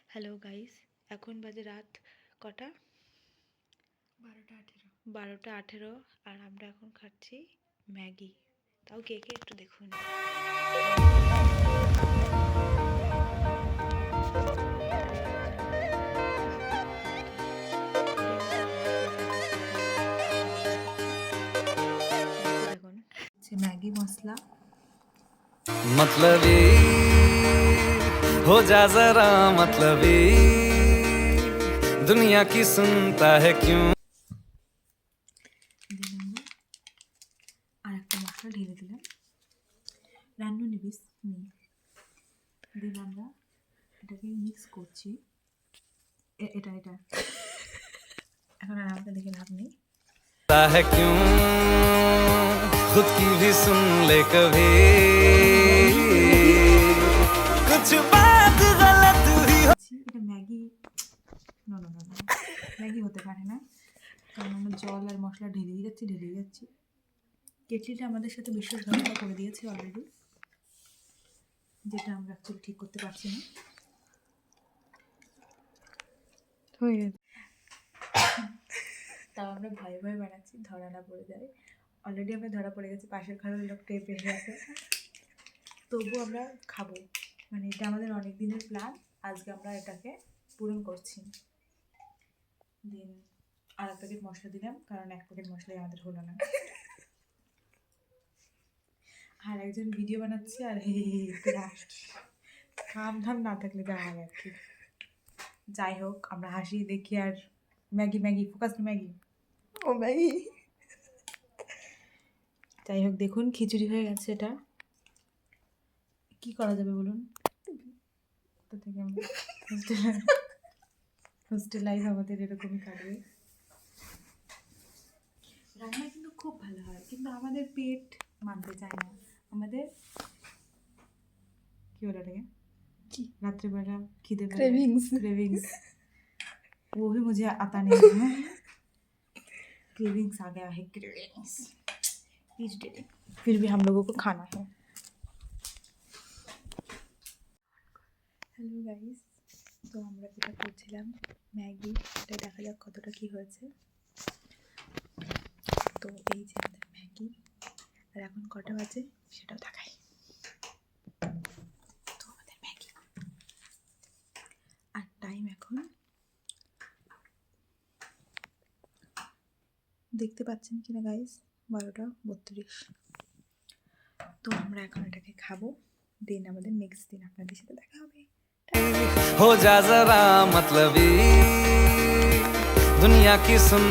Hello guys, এখন বাজে রাত কটা? 12টা 18। আর আমরা এখন খাচ্ছি ম্যাগি। তাও কে কে একটু দেখুন। দেখুন ম্যাগি মশলা मतलबी हो जा जरा मतलबी दुनिया की सुनता है क्यों। আর একটা মশলা ঢেলে দিলাম, রান্না নিবিস দিন আমরা এটাকে মিক্স করছি। এটা এখন আর আমাকে দেখে লাভ নেই। है क्यों खुद की भी सुन ले कभी कुछ बात गलत हुई हो। এটা ম্যাগি না, ম্যাগি হতে পারে না, কারণ আমরা জল আর মশলা ঢেলেই যাচ্ছি। কেটলিটা আমাদের সাথে বিশ্বাসঘাতকতা করে দিয়েছে অলরেডি, যেটা আমরা অ্যাকচুয়ালি ঠিক করতে পারছি না। তাও আমরা ভয়ে বানাচ্ছি, ধরা না পড়ে যায়। অলরেডি আমরা ধরা পড়ে গেছি, পাশের ঘরের লোক টেপ এসে আছে, তবুও আমরা খাবো। মানে এটা আমাদের অনেক দিনের প্ল্যান, আজকে আমরা এটাকে পূরণ করছি। দিন আর এক প্যাকেট মশলা দিলাম, কারণ এক প্যাকেট মশলাই আমাদের হলো না। আর একজন ভিডিও বানাচ্ছে আর কাম ধাম না থাকলে যা হয় আর কি। যাই হোক, আমরা হাসি দেখি আর ম্যাগি ফোকাস ম্যাগি যাই হোক, দেখুন খিচুড়ি হয়ে গেছে। এটা কি করা যাবে বলুন? থেকে আমরা হোস্টেল লাইফ আমাদের এরকমই কাটবে। রান্না কিন্তু খুব ভালো হয়, কিন্তু আমাদের পেট মানতে চায় না। আমাদের কি বলে এটাকে, রাত্রেবেলা খিদে क्रेविंग्स वो भी मुझे आता नहीं है। क्रेविंग्स आ गया है, क्रेविंग्स फिर भी हम लोगों को खाना है। হ্যালো গাইস, তো আমরা যেটা করছিলাম ম্যাগি, এটা দেখা যাক কতটা কি হয়েছে। তো এই যে আমাদের ম্যাগি, আর এখন কটা বাজে সেটাও দেখাই। তো আমাদের ম্যাগি আর টাইম এখন দেখতে পাচ্ছেন কিনা গাইস, 12টা 32। তো আমরা এখন এটাকে খাবো, দিন আমাদের নেক্সট দিন আপনাদের সাথে দেখা হবে। हो जा जरा मतलबी दुनिया की सुन